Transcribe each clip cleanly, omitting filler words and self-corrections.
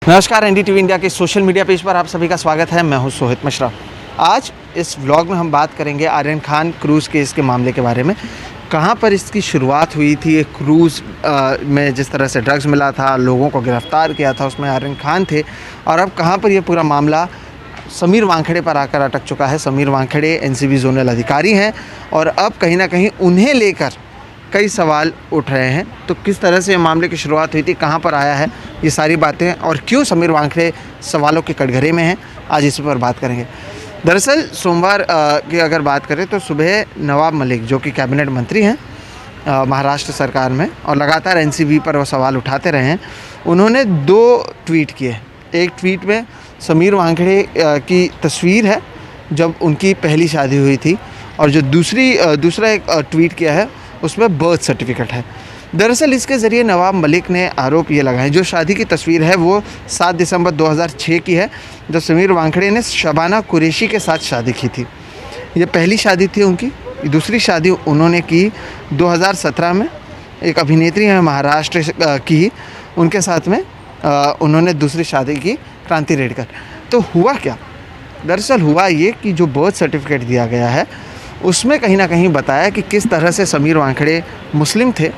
नमस्कार, NDTV India के social media page पर आप सभी का स्वागत है। मैं हूं सोहित मिश्रा। आज इस व्लॉग में हम बात करेंगे आर्यन खान क्रूज़ केस के मामले के बारे में। कहां पर इसकी शुरुआत हुई थी, एक क्रूज़ में जिस तरह से ड्रग्स मिला था, लोगों को गिरफ्तार किया था, उसमें आर्यन खान थे, और अब कहां पर यह पूरा मामला समीर वानखेड़े पर आकर अटक चुका है। समीर वानखेड़े एनसीबी जोनल अधिकारी हैं और अब कहीं ना कहीं उन्हें लेकर कई सवाल उठ रहे हैं। तो किस तरह से मामले की शुरुआत हुई थी, कहां पर आया है, ये सारी बातें, और क्यों समीर वानखेड़े सवालों के कटघरे में हैं, आज इस पर बात करेंगे। दरअसल सोमवार की अगर बात करें तो सुबह नवाब मलिक, जो कि कैबिनेट मंत्री हैं महाराष्ट्र सरकार में और लगातार एनसीबी पर वो सवाल उठाते रहे हैं, उन्होंने 2 ट्वीट किए। एक ट्वीट में समीर वानखेड़े की तस्वीर है जब उनकी पहली शादी हुई थी, और जो दूसरा एक ट्वीट किया है उसमें बर्थ सर्टिफिकेट है। दरअसल इसके ज़रिए नवाब मलिक ने आरोप ये लगाए, जो शादी की तस्वीर है वो 7 दिसंबर 2006 की है, जब समीर वानखेड़े ने शबाना कुरैशी के साथ शादी की थी। ये पहली शादी थी उनकी। दूसरी शादी उन्होंने की 2017 में, एक अभिनेत्री है महाराष्ट्र की, उनके साथ में उन्होंने दूसरी शादी की, क्रांति रेडकर। तो हुआ क्या? दरअसल हुआ ये कि जो बर्थ सर्टिफिकेट दिया गया है उसमें कहीं ना कहीं बताया कि किस तरह से समीर वानखेड़े मुस्लिम थे,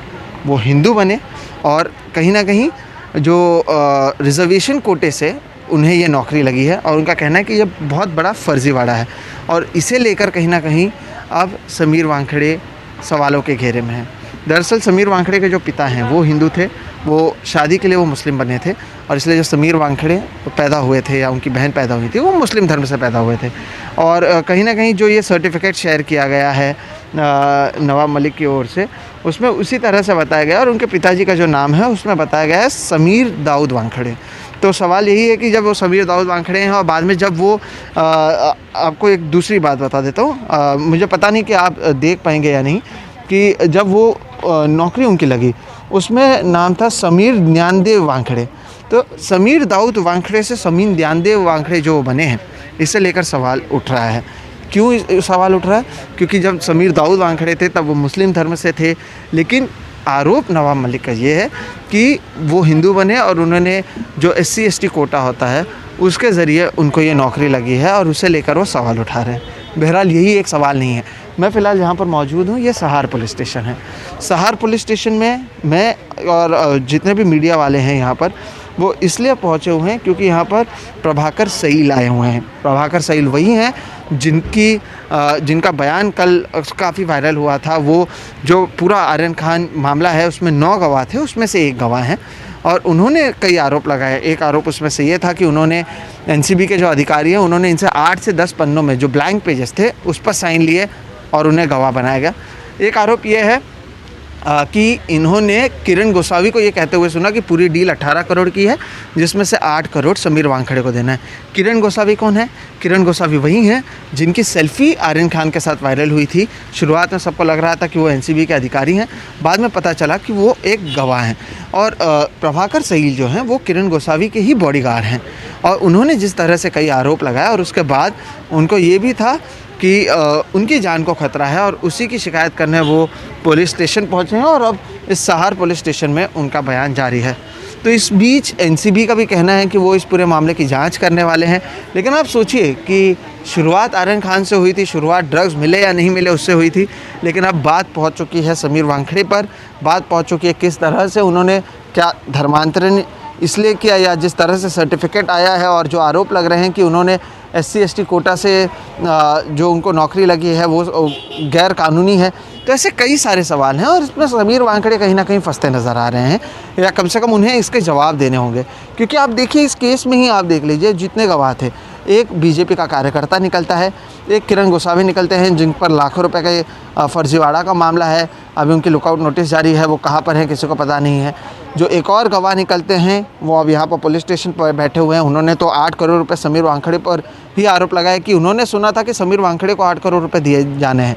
वो हिंदू बने, और कहीं ना कहीं जो रिज़र्वेशन कोटे से उन्हें ये नौकरी लगी है, और उनका कहना है कि ये बहुत बड़ा फर्जीवाड़ा है, और इसे लेकर कहीं ना कहीं अब समीर वानखेड़े सवालों के घेरे में हैं। दरअसल समीर वानखेड़े के जो पिता हैं वो हिंदू थे, वो शादी के लिए वो मुस्लिम बने थे, और इसलिए जो समीर वानखेड़े पैदा हुए थे या उनकी बहन पैदा हुई थी वो मुस्लिम धर्म से पैदा हुए थे। और कहीं ना कहीं जो ये सर्टिफिकेट शेयर किया गया है नवाब मलिक की ओर से, उसमें उसी तरह से बताया गया, और उनके पिताजी का जो नाम है उसमें बताया गया है समीर दाऊद वानखेड़े। तो सवाल यही है कि जब वो समीर दाऊद वानखेड़े हैं, और बाद में जब वो आपको एक दूसरी बात बता देता हूँ, मुझे पता नहीं कि आप देख पाएंगे या नहीं, कि जब वो नौकरी उनकी लगी उसमें नाम था समीर ज्ञानदेव वानखेड़े। तो समीर दाऊद वानखेड़े से समीर ज्ञानदेव वानखेड़े जो बने हैं, इसे लेकर सवाल उठ रहा है। क्यों सवाल उठ रहा है? क्योंकि जब समीर दाऊद वानखेड़े थे तब वो मुस्लिम धर्म से थे, लेकिन आरोप नवाब मलिक का ये है कि वो हिंदू बने और उन्होंने जो SC ST कोटा होता है उसके ज़रिए उनको ये नौकरी लगी है, और उसे लेकर वो सवाल उठा रहे हैं। बहरहाल यही एक सवाल नहीं है। मैं फ़िलहाल जहाँ पर मौजूद हूँ ये सहार पुलिस स्टेशन है। सहार पुलिस स्टेशन में मैं और जितने भी मीडिया वाले हैं यहाँ पर, वो इसलिए पहुँचे हुए हैं क्योंकि यहाँ पर प्रभाकर सईल आए हुए हैं। प्रभाकर सईल वही हैं जिनका बयान कल काफ़ी वायरल हुआ था। वो जो पूरा आर्यन खान मामला है उसमें 9 गवाह थे, उसमें से एक गवाह हैं, और उन्होंने कई आरोप लगाए। एक आरोप उसमें से ये था कि उन्होंने एनसीबी के जो अधिकारी हैं उन्होंने इनसे 8 से 10 पन्नों में जो ब्लैंक पेजेस थे उस पर साइन लिए और उन्हें गवाह बनाया गया। एक आरोप ये है कि इन्होंने किरण गोसावी को ये कहते हुए सुना कि पूरी डील 18 करोड़ की है, जिसमें से 8 करोड़ समीर वानखेड़े को देना है। किरण गोसावी कौन है? किरण गोसावी वही हैं जिनकी सेल्फ़ी आर्यन खान के साथ वायरल हुई थी। शुरुआत में सबको लग रहा था कि वो एनसीबी के अधिकारी हैं, बाद में पता चला कि वो एक गवाह हैं। और प्रभाकर सईल जो हैं वो किरण गोसावी के ही बॉडीगार्ड हैं, और उन्होंने जिस तरह से कई आरोप लगाया, और उसके बाद उनको ये भी था कि उनकी जान को खतरा है, और उसी की शिकायत करने वो पुलिस स्टेशन पहुंचे हैं, और अब इस सहार पुलिस स्टेशन में उनका बयान जारी है। तो इस बीच एनसीबी का भी कहना है कि वो इस पूरे मामले की जांच करने वाले हैं। लेकिन आप सोचिए कि शुरुआत आर्यन खान से हुई थी, शुरुआत ड्रग्स मिले या नहीं मिले उससे हुई थी, लेकिन अब बात पहुँच चुकी है समीर वानखेड़े पर। बात पहुँच चुकी है किस तरह से उन्होंने क्या धर्मांतरण इसलिए किया, या जिस तरह से सर्टिफिकेट आया है और जो आरोप लग रहे हैं कि उन्होंने SC ST कोटा से जो उनको नौकरी लगी है वो गैर कानूनी है। तो ऐसे कई सारे सवाल हैं, और इसमें समीर वानखेड़े कहीं ना कहीं फंसते नज़र आ रहे हैं, या कम से कम उन्हें इसके जवाब देने होंगे। क्योंकि आप देखिए इस केस में ही आप देख लीजिए जितने गवाह थे, एक बीजेपी का कार्यकर्ता निकलता है, एक किरण गोसावी निकलते हैं जिन पर लाखों रुपए के फर्जीवाड़ा का मामला है। अभी उनकी लुकआउट नोटिस जारी है, वो कहाँ पर है किसी को पता नहीं है। जो एक और गवाह निकलते हैं वो अब यहाँ पर पुलिस स्टेशन पर बैठे हुए हैं। उन्होंने तो 8 करोड़ रुपए समीर वानखेड़े पर ही आरोप लगाया कि उन्होंने सुना था कि समीर वानखेड़े को 8 करोड़ रुपए दिए जाने हैं।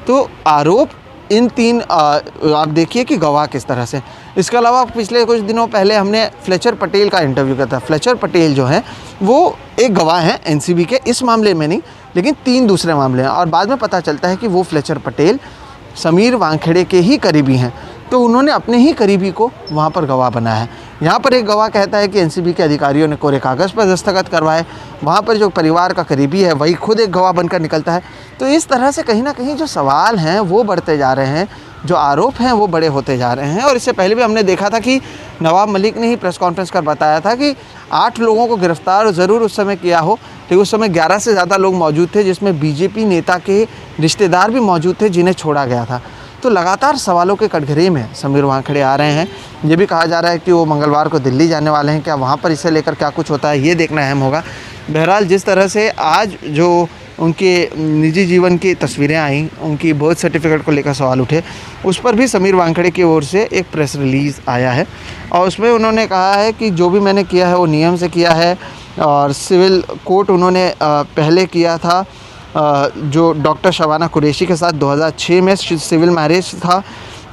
तो आरोप इन 3 आप देखिए कि गवाह किस तरह से। इसके अलावा पिछले कुछ दिनों पहले हमने फ्लेचर पटेल का इंटरव्यू किया था। फ्लेचर पटेल जो हैं वो एक गवाह हैं एनसीबी के, इस मामले में नहीं, लेकिन 3 दूसरे मामले हैं, और बाद में पता चलता है कि वो फ्लेचर पटेल समीर वानखेड़े के ही करीबी हैं। तो उन्होंने अपने ही करीबी को वहाँ पर गवाह बनाया है। यहाँ पर एक गवाह कहता है कि एनसीबी के अधिकारियों ने कोरे कागज़ पर दस्तखत करवाए, वहाँ पर जो परिवार का करीबी है वही खुद एक गवाह बनकर निकलता है। तो इस तरह से कहीं ना कहीं जो सवाल हैं वो बढ़ते जा रहे हैं, जो आरोप हैं वो बड़े होते जा रहे हैं। और इससे पहले भी हमने देखा था कि नवाब मलिक ने ही प्रेस कॉन्फ्रेंस कर बताया था कि 8 लोगों को गिरफ्तार ज़रूर उस समय किया हो, लेकिन उस समय 11 से ज़्यादा लोग मौजूद थे, जिसमें बीजेपी नेता के रिश्तेदार भी मौजूद थे जिन्हें छोड़ा गया था। तो लगातार सवालों के कटघरे में समीर वानखेड़े आ रहे हैं। ये भी कहा जा रहा है कि वो मंगलवार को दिल्ली जाने वाले हैं। क्या वहाँ पर इसे लेकर क्या कुछ होता है ये देखना अहम होगा। बहरहाल जिस तरह से आज जो उनके निजी जीवन की तस्वीरें आई, उनकी बर्थ सर्टिफिकेट को लेकर सवाल उठे, उस पर भी समीर वानखेड़े की ओर से एक प्रेस रिलीज़ आया है और उसमें उन्होंने कहा है कि जो भी मैंने किया है वो नियम से किया है। और सिविल कोर्ट उन्होंने पहले किया था, जो डॉक्टर शबाना कुरैशी के साथ 2006 में सिविल मैरिज था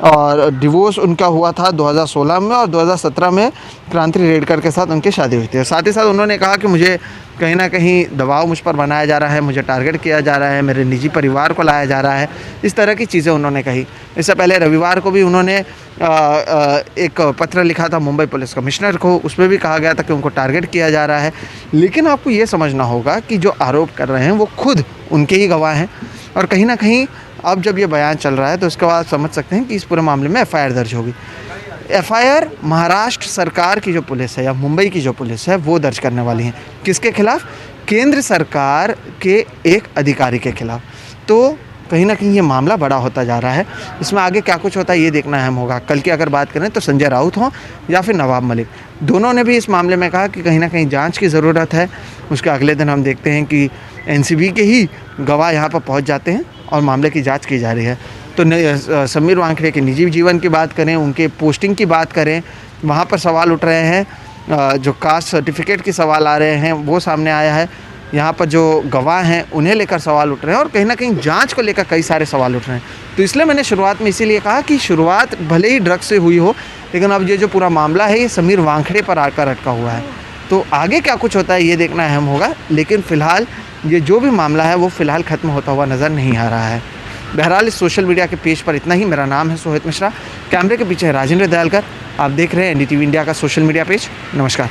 और डिवोर्स उनका हुआ था 2016 में, और 2017 में क्रांति रेडकर के साथ उनकी शादी हुई थी। साथ ही साथ उन्होंने कहा कि मुझे कहीं ना कहीं दबाव मुझ पर बनाया जा रहा है, मुझे टारगेट किया जा रहा है, मेरे निजी परिवार को लाया जा रहा है, इस तरह की चीज़ें उन्होंने कही। इससे पहले रविवार को भी उन्होंने एक पत्र लिखा था मुंबई पुलिस कमिश्नर को, उसमें भी कहा गया था कि उनको टारगेट किया जा रहा है। लेकिन आपको ये समझना होगा कि जो आरोप कर रहे हैं वो खुद उनके ही गवाह हैं, और कहीं ना कहीं अब जब ये बयान चल रहा है तो उसके बाद समझ सकते हैं कि इस पूरे मामले में एफआईआर दर्ज होगी। एफआईआर महाराष्ट्र सरकार की जो पुलिस है या मुंबई की जो पुलिस है वो दर्ज करने वाली है। किसके खिलाफ? केंद्र सरकार के एक अधिकारी के खिलाफ। तो कहीं ना कहीं ये मामला बड़ा होता जा रहा है। इसमें आगे क्या कुछ होता है ये देखना अहम होगा। कल की अगर बात करें तो संजय राउत हों या फिर नवाब मलिक, दोनों ने भी इस मामले में कहा कि कहीं ना कहीं जांच की ज़रूरत है। उसके अगले दिन हम देखते हैं कि एनसीबी के ही गवाह यहाँ पर पहुँच जाते हैं और मामले की जांच की जा रही है। तो समीर वानखेड़े के निजी जीवन की बात करें, उनके पोस्टिंग की बात करें, वहाँ पर सवाल उठ रहे हैं। जो कास्ट सर्टिफिकेट के सवाल आ रहे हैं वो सामने आया है। यहाँ पर जो गवाह हैं उन्हें लेकर सवाल उठ रहे हैं और कहीं ना कहीं जांच को लेकर कई सारे सवाल उठ रहे हैं। तो इसलिए मैंने शुरुआत में इसीलिए कहा कि शुरुआत भले ही ड्रग्स से हुई हो, लेकिन अब ये जो पूरा मामला है ये समीर वानखेड़े पर आकर अटका हुआ है। तो आगे क्या कुछ होता है ये देखना अहम होगा। लेकिन फ़िलहाल ये जो भी मामला है वो फ़िलहाल ख़त्म होता हुआ नज़र नहीं आ रहा है। बहरहाल इस सोशल मीडिया के पेज पर इतना ही। मेरा नाम है सोहित मिश्रा, कैमरे के पीछे है राजेंद्र दयालकर। आप देख रहे हैं एनडीटीवी इंडिया का सोशल मीडिया पेज। नमस्कार।